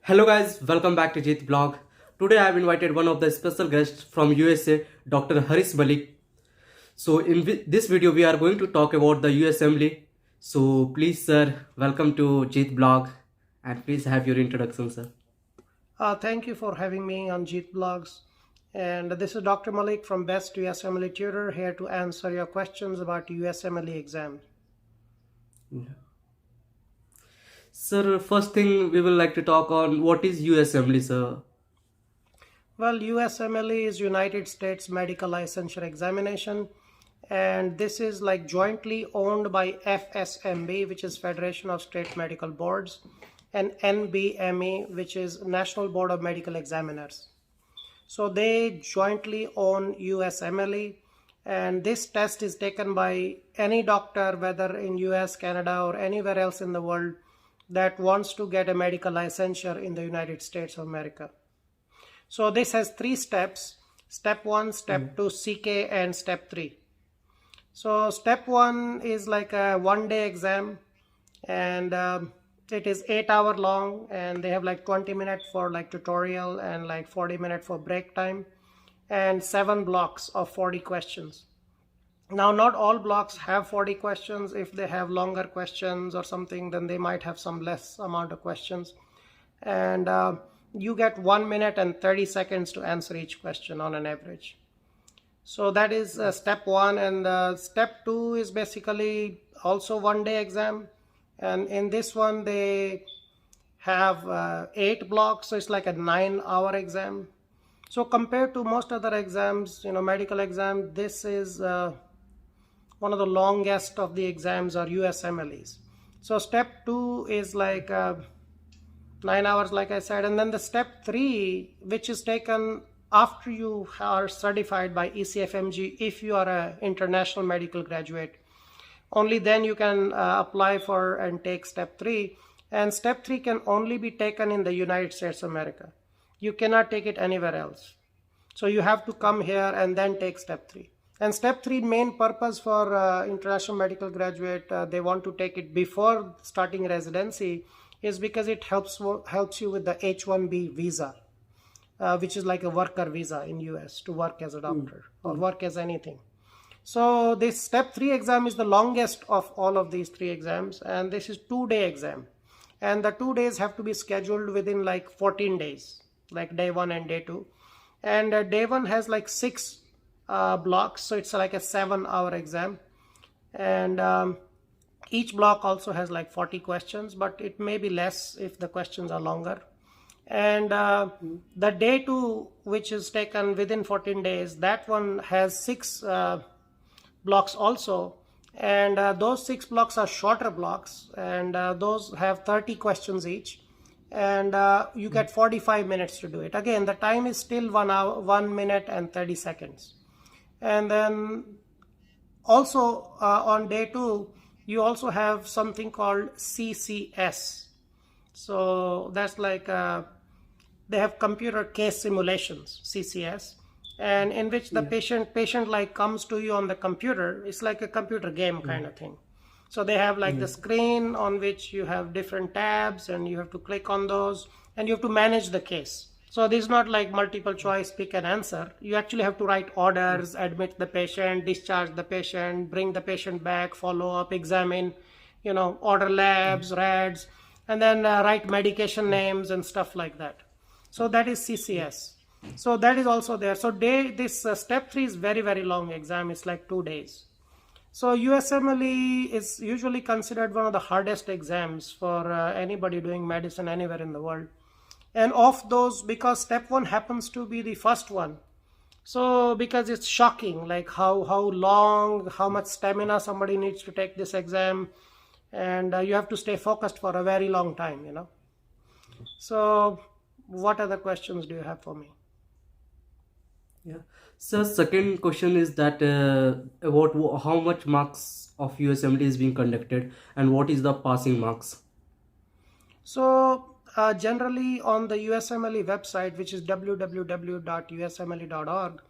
Hello guys, welcome back to Jeet blog. Today I have invited one of the special guests from USA, Dr. Harish Malik. So in this video we are going to talk about the Usmle. So please sir, welcome to Jeet blog and please have your introduction sir. Thank you for having me on Jeet Blogs. And this is Dr. Malik from Best Usmle Tutor here to answer your questions about Usmle exam. Yeah. Sir, first thing we will like to talk on what is Usmle sir. Well, Usmle is United States Medical Licensure Examination, and this is like jointly owned by FSMB, which is Federation of State Medical Boards, and NBME, which is National Board of Medical Examiners. So they jointly own Usmle, and this test is taken by any doctor, whether in US, Canada, or anywhere else in the world that wants to get a medical licensure in the United States of America. So this has 3 steps: step 1, step 2, CK, and step 3. So step 1 is like a 1-day exam, and it is 8 hour long, and they have like 20 minutes for like tutorial and like 40 minutes for break time, and 7 blocks of 40 questions. Now, not all blocks have 40 questions. If they have longer questions or something, then they might have some less amount of questions. And you get 1 minute and 30 seconds to answer each question on an average. So that is step 1. And step 2 is basically also 1-day exam. And in this one, they have 8 blocks. So it's like a 9-hour exam. So compared to most other exams, medical exam, this is one of the longest of the exams are Usmles. So step 2 is like 9 hours, like I said. And then the step 3, which is taken after you are certified by ECFMG, if you are an international medical graduate, only then you can apply for and take step 3. And step 3 can only be taken in the United States of America. You cannot take it anywhere else. So you have to come here and then take step 3. And step 3 main purpose for international medical graduate, they want to take it before starting residency, is because it helps you with the H-1B visa, which is like a worker visa in US to work as a doctor or work as anything. So this step 3 exam is the longest of all of these 3 exams, and this is 2-day exam. And the 2 days have to be scheduled within like 14 days, like day 1 and day 2. And day 1 has like 6 blocks, so it's like a 7-hour exam. And each block also has like 40 questions, but it may be less if the questions are longer. And the day 2, which is taken within 14 days, that one has 6 blocks also. And those 6 blocks are shorter blocks, and those have 30 questions each. And you get 45 minutes to do it. Again, the time is still 1 minute and 30 seconds. And then also on day 2, you also have something called CCS. So that's like they have computer case simulations, CCS, and in which the patient like comes to you on the computer. It's like a computer game kind of thing. So they have like the screen on which you have different tabs, and you have to click on those, and you have to manage the case. So this is not like multiple choice, pick and answer. You actually have to write orders, admit the patient, discharge the patient, bring the patient back, follow up, examine, order labs, RADs, and then write medication names and stuff like that. So that is CCS. So that is also there. So this step 3 is very, very long exam. It's like 2 days. So Usmle is usually considered one of the hardest exams for anybody doing medicine anywhere in the world. And of those, because step 1 happens to be the first one, so because it's shocking, like how long, how much stamina somebody needs to take this exam, and you have to stay focused for a very long time, So what other questions do you have for me? Yeah. So second question is that about how much marks of Usmle is being conducted and what is the passing marks? So generally on the Usmle website, which is www.usmle.org,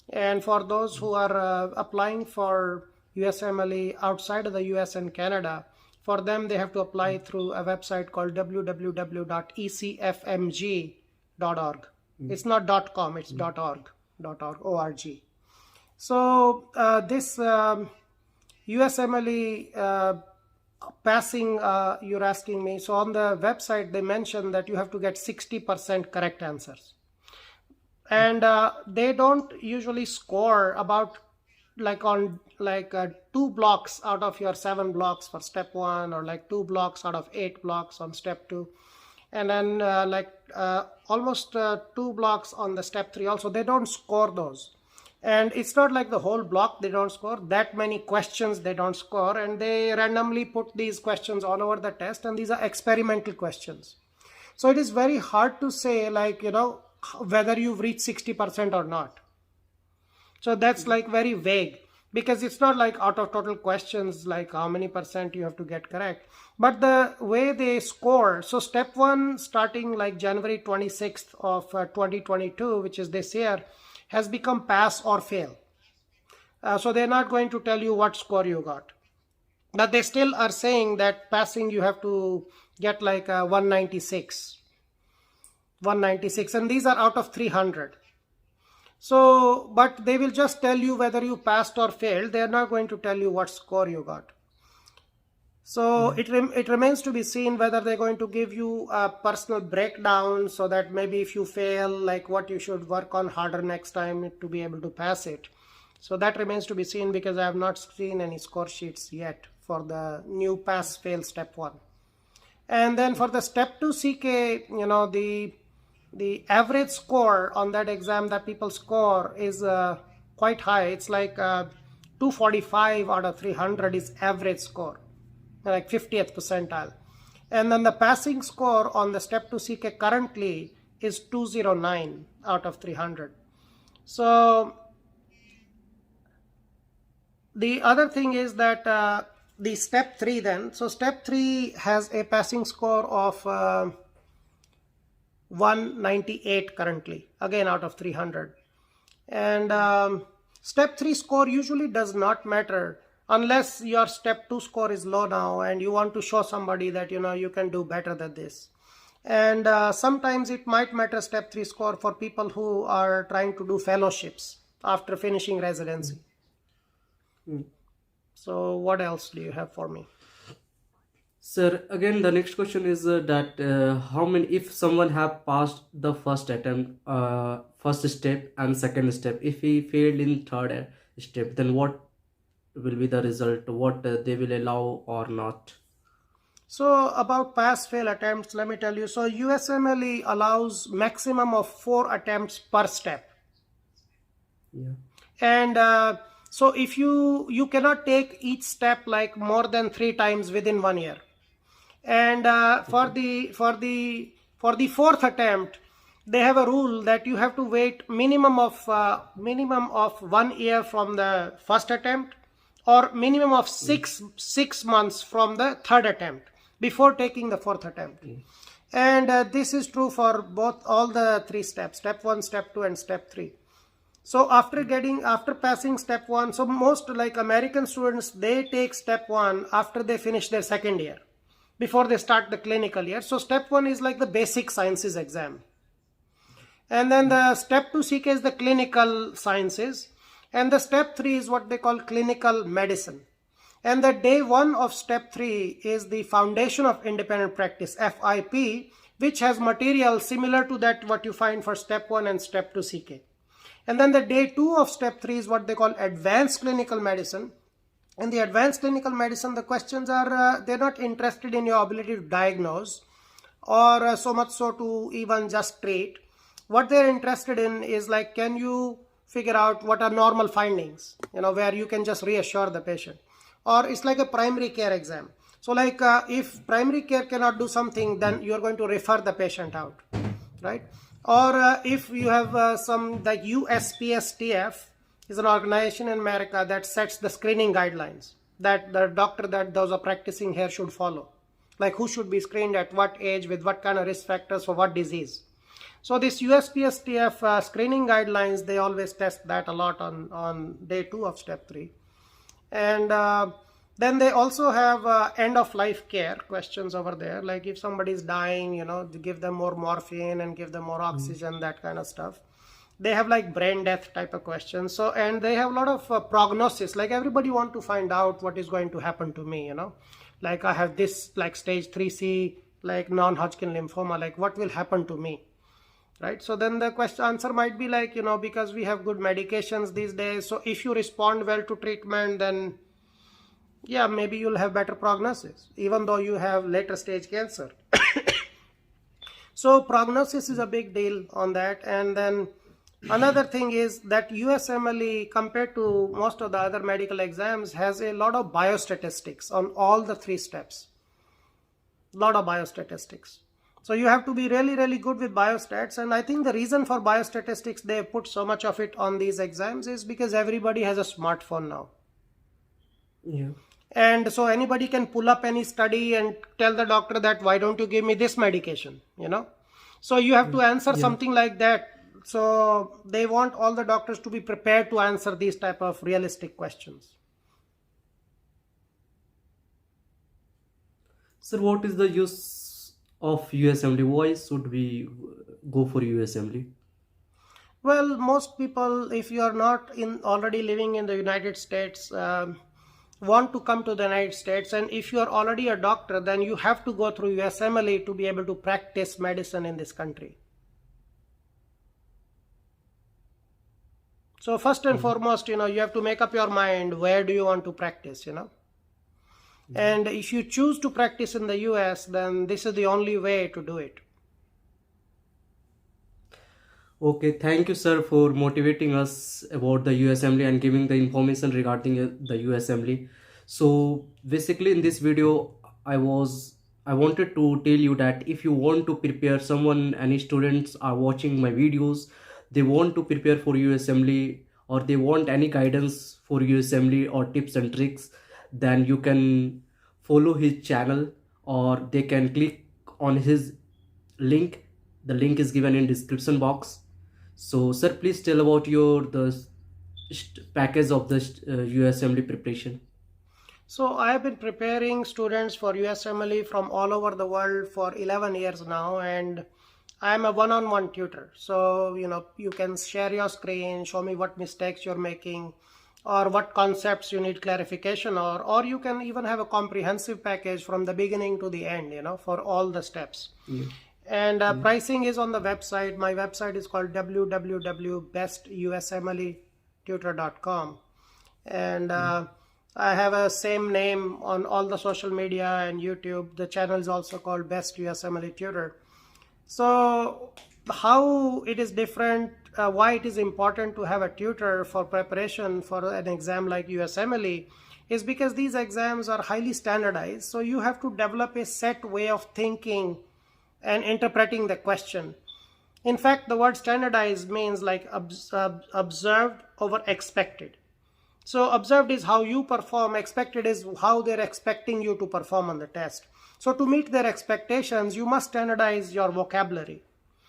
and for those who are applying for Usmle outside of the US and Canada, For them, they have to apply through a website called www.ecfmg.org. It's not .com, it's .org. .org. So this USMLE passing, you're asking me. So on the website, they mentioned that you have to get 60% correct answers. And they don't usually score about like on like 2 blocks out of your 7 blocks for step 1, or like 2 blocks out of 8 blocks on step 2, and then almost 2 blocks on the step 3 also. They don't score those. And it's not like the whole block they don't score, that many questions they don't score, and they randomly put these questions all over the test, and these are experimental questions. So it is very hard to say, like, whether you've reached 60% or not. So that's like very vague, because it's not like out of total questions, like how many percent you have to get correct. But the way they score, so step 1 starting like January 26th of 2022, which is this year, has become pass or fail. So they're not going to tell you what score you got. But they still are saying that passing you have to get like 196. 196, and these are out of 300. So, but they will just tell you whether you passed or failed. They are not going to tell you what score you got. So it remains to be seen whether they're going to give you a personal breakdown, so that maybe if you fail, like what you should work on harder next time to be able to pass it. So that remains to be seen, because I have not seen any score sheets yet for the new pass fail step 1. And then for the step 2 CK, the average score on that exam that people score is quite high. It's like 245 out of 300 is average score, like 50th percentile. And then the passing score on the step 2 CK currently is 209 out of 300. So the other thing is that the step 3 then, so step 3 has a passing score of 198 currently, again out of 300. And step 3 score usually does not matter unless your step 2 score is low now and you want to show somebody that you can do better than this. And sometimes it might matter step 3 score for people who are trying to do fellowships after finishing residency. So what else do you have for me? Sir, again the next question is that how many, if someone have passed the first attempt, first step and second step, if he failed in third step, then what will be the result, what they will allow or not? So about pass fail attempts, let me tell you. So USMLE allows maximum of 4 attempts per step. Yeah. And so if you cannot take each step like more than 3 times within 1 year. And for the 4th attempt, they have a rule that you have to wait minimum of 1 year from the first attempt, or minimum of 6 months from the 3rd attempt before taking the 4th attempt. And this is true for all the 3 steps, step 1, step 2, and step 3. So after passing step 1, so most like American students, they take step 1 after they finish their 2nd year, before they start the clinical year. So step 1 is like the basic sciences exam. And then the step 2 CK is the clinical sciences. And the step 3 is what they call clinical medicine. And the day 1 of step 3 is the foundation of independent practice, FIP, which has material similar to that what you find for step 1 and step 2 CK. And then the day 2 of step 3 is what they call advanced clinical medicine. In the advanced clinical medicine, the questions are, they're not interested in your ability to diagnose, or so much so to even just treat. What they're interested in is like, can you figure out what are normal findings, where you can just reassure the patient. Or it's like a primary care exam. So like if primary care cannot do something, then you're going to refer the patient out, right? Or if you have some, like USPSTF is an organization in America that sets the screening guidelines that the doctor that those are practicing here should follow. Like who should be screened at what age, with what kind of risk factors for what disease. So this USPSTF screening guidelines, they always test that a lot on day 2 of step 3. And Then they also have end of life care questions over there, like if somebody is dying, to give them more morphine and give them more oxygen, that kind of stuff. They have like brain death type of questions. So, and they have a lot of prognosis, like everybody want to find out what is going to happen to me, like I have this like stage 3C, like non-Hodgkin lymphoma, like what will happen to me, right? So then the question answer might be like, because we have good medications these days, so if you respond well to treatment, then yeah, maybe you'll have better prognosis, even though you have later stage cancer. So prognosis is a big deal on that. And then another thing is that USMLE, compared to most of the other medical exams, has a lot of biostatistics on all the 3 steps. A lot of biostatistics. So you have to be really, really good with biostats. And I think the reason for biostatistics they put so much of it on these exams is because everybody has a smartphone now. Yeah. And so anybody can pull up any study and tell the doctor that, why don't you give me this medication, So you have to answer something like that. So they want all the doctors to be prepared to answer these type of realistic questions. Sir, what is the use of USMLE? Why should we go for USMLE? Well, most people, if you are not already living in the United States, want to come to the United States, and if you are already a doctor, then you have to go through USMLE to be able to practice medicine in this country. So first and foremost, you have to make up your mind, where do you want to practice, And if you choose to practice in the US, then this is the only way to do it. Okay, thank you, sir, for motivating us about the USMLE and giving the information regarding the USMLE. So basically in this video, I wanted to tell you that if you want to prepare any students are watching my videos, they want to prepare for USMLE, or they want any guidance for USMLE or tips and tricks, then you can follow his channel, or they can click on his link. The link is given in description box. So sir, please tell about the package of the USMLE preparation. So I have been preparing students for USMLE from all over the world for 11 years now, and I am a one-on-one tutor. So, you can share your screen, show me what mistakes you're making, or what concepts you need clarification, or you can even have a comprehensive package from the beginning to the end, for all the steps. Yeah. And pricing is on the website. My website is called www.bestusmletutor.com. And I have a same name on all the social media and YouTube. The channel is also called Best USMLE Tutor. So how it is different, why it is important to have a tutor for preparation for an exam like USMLE is because these exams are highly standardized. So you have to develop a set way of thinking and interpreting the question. In fact, the word standardized means like observed over expected. So observed is how you perform, expected is how they're expecting you to perform on the test. So to meet their expectations, you must standardize your vocabulary.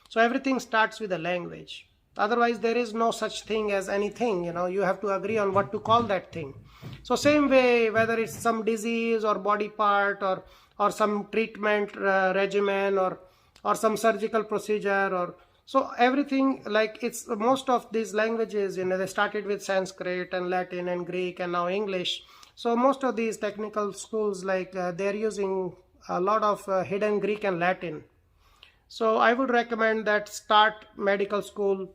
So everything starts with a language. Otherwise, there is no such thing as anything, you have to agree on what to call that thing. So same way, whether it's some disease or body part or some treatment regimen or some surgical procedure, so everything, like it's most of these languages, they started with Sanskrit and Latin and Greek and now English. So most of these technical schools, like they're using a lot of hidden Greek and Latin. So I would recommend that start medical school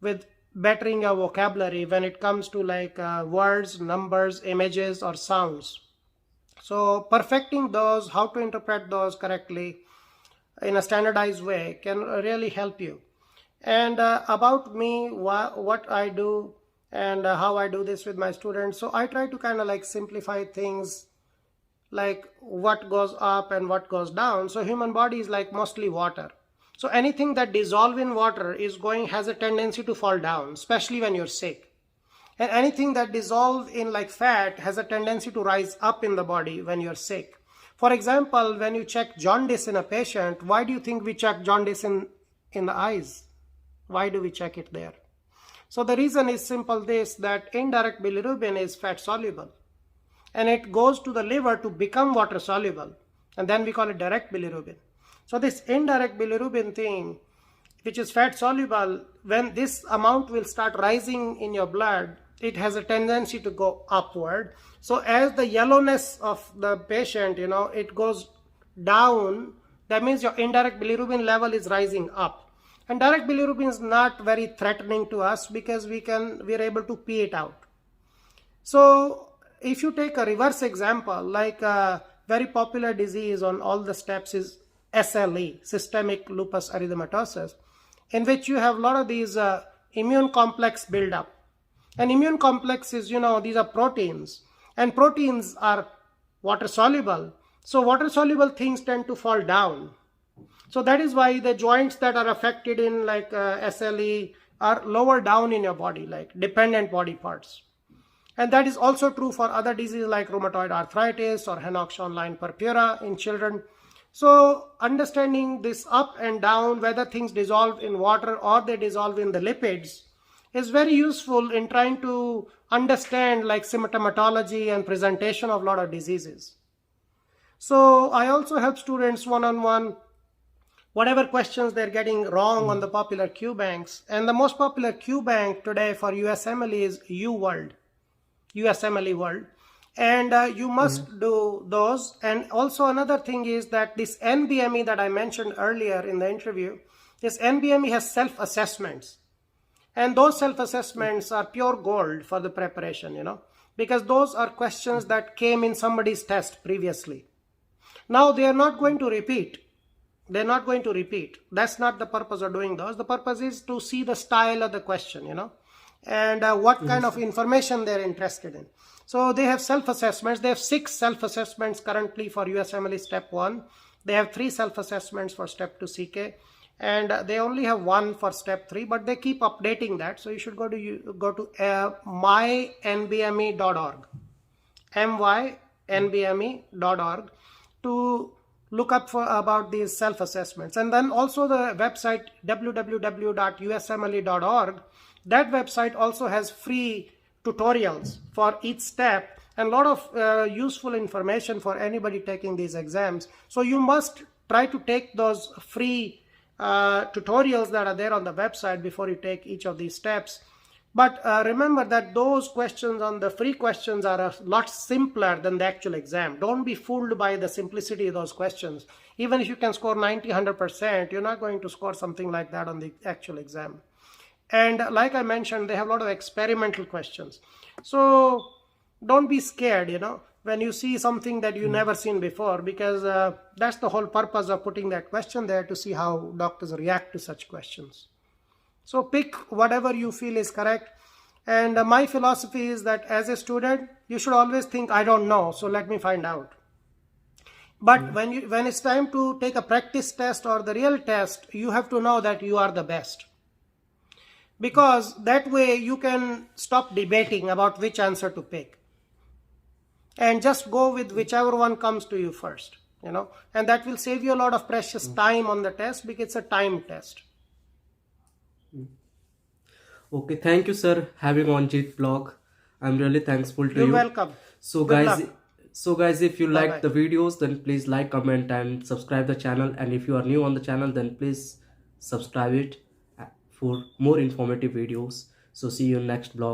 with bettering your vocabulary when it comes to like words, numbers, images, or sounds. So perfecting those, how to interpret those correctly in a standardized way can really help you. And about me, what I do and how I do this with my students. So I try to kind of like simplify things, like what goes up and what goes down. So human body is like mostly water. So anything that dissolves in water has a tendency to fall down, especially when you're sick. And anything that dissolves in like fat has a tendency to rise up in the body when you're sick. For example, when you check jaundice in a patient, why do you think we check jaundice in the eyes? Why do we check it there? So the reason is simple this, that indirect bilirubin is fat soluble. and it goes to the liver to become water soluble, and then we call it direct bilirubin. So this indirect bilirubin thing, which is fat soluble, when this amount will start rising in your blood, it has a tendency to go upward. So as the yellowness of the patient, it goes down, that means your indirect bilirubin level is rising up. And direct bilirubin is not very threatening to us because we are able to pee it out. So if you take a reverse example, like a very popular disease on all the steps is SLE, systemic lupus erythematosus, in which you have a lot of these immune complex buildup. And immune complex is, these are proteins, and proteins are water soluble. So water soluble things tend to fall down. So that is why the joints that are affected in like SLE are lower down in your body, like dependent body parts. And that is also true for other diseases like rheumatoid arthritis or Henoch-Schönlein purpura in children. So understanding this up and down, whether things dissolve in water or they dissolve in the lipids, is very useful in trying to understand like symptomatology and presentation of a lot of diseases. So I also help students one-on-one, whatever questions they're getting wrong on the popular Q banks. And the most popular Q bank today for USMLE is USMLE World. And you must do those. And also another thing is that this NBME that I mentioned earlier in the interview, this NBME has self-assessments. And those self-assessments are pure gold for the preparation, because those are questions that came in somebody's test previously. Now they are not going to repeat. They're not going to repeat. That's not the purpose of doing those. The purpose is to see the style of the question, and what kind of information they're interested in. So they have self-assessments. They have 6 self-assessments currently for USMLE Step 1. They have 3 self-assessments for Step 2 CK. And they only have 1 for Step 3, but they keep updating that. So you should go to mynbme.org, mynbme.org, to look up about these self-assessments. And then also the website www.usmle.org. That website also has free tutorials for each step and a lot of useful information for anybody taking these exams. So you must try to take those free tutorials that are there on the website before you take each of these steps. But remember that those questions on the free questions are a lot simpler than the actual exam. Don't be fooled by the simplicity of those questions. Even if you can score 90, 100%, you're not going to score something like that on the actual exam. And like I mentioned, they have a lot of experimental questions. So don't be scared, when you see something that you've never seen before, because that's the whole purpose of putting that question there, to see how doctors react to such questions. So pick whatever you feel is correct. And my philosophy is that as a student, you should always think, I don't know, so let me find out. But when it's time to take a practice test or the real test, you have to know that you are the best. Because that way you can stop debating about which answer to pick. And just go with whichever one comes to you first, and that will save you a lot of precious time on the test, because it's a time test. Okay, thank you, sir, having on Jeet blog. I'm really thankful to you. You're welcome. So guys, if you like the videos, then please like, comment and subscribe the channel. And if you are new on the channel, then please subscribe it for more informative videos. So see you in next blog.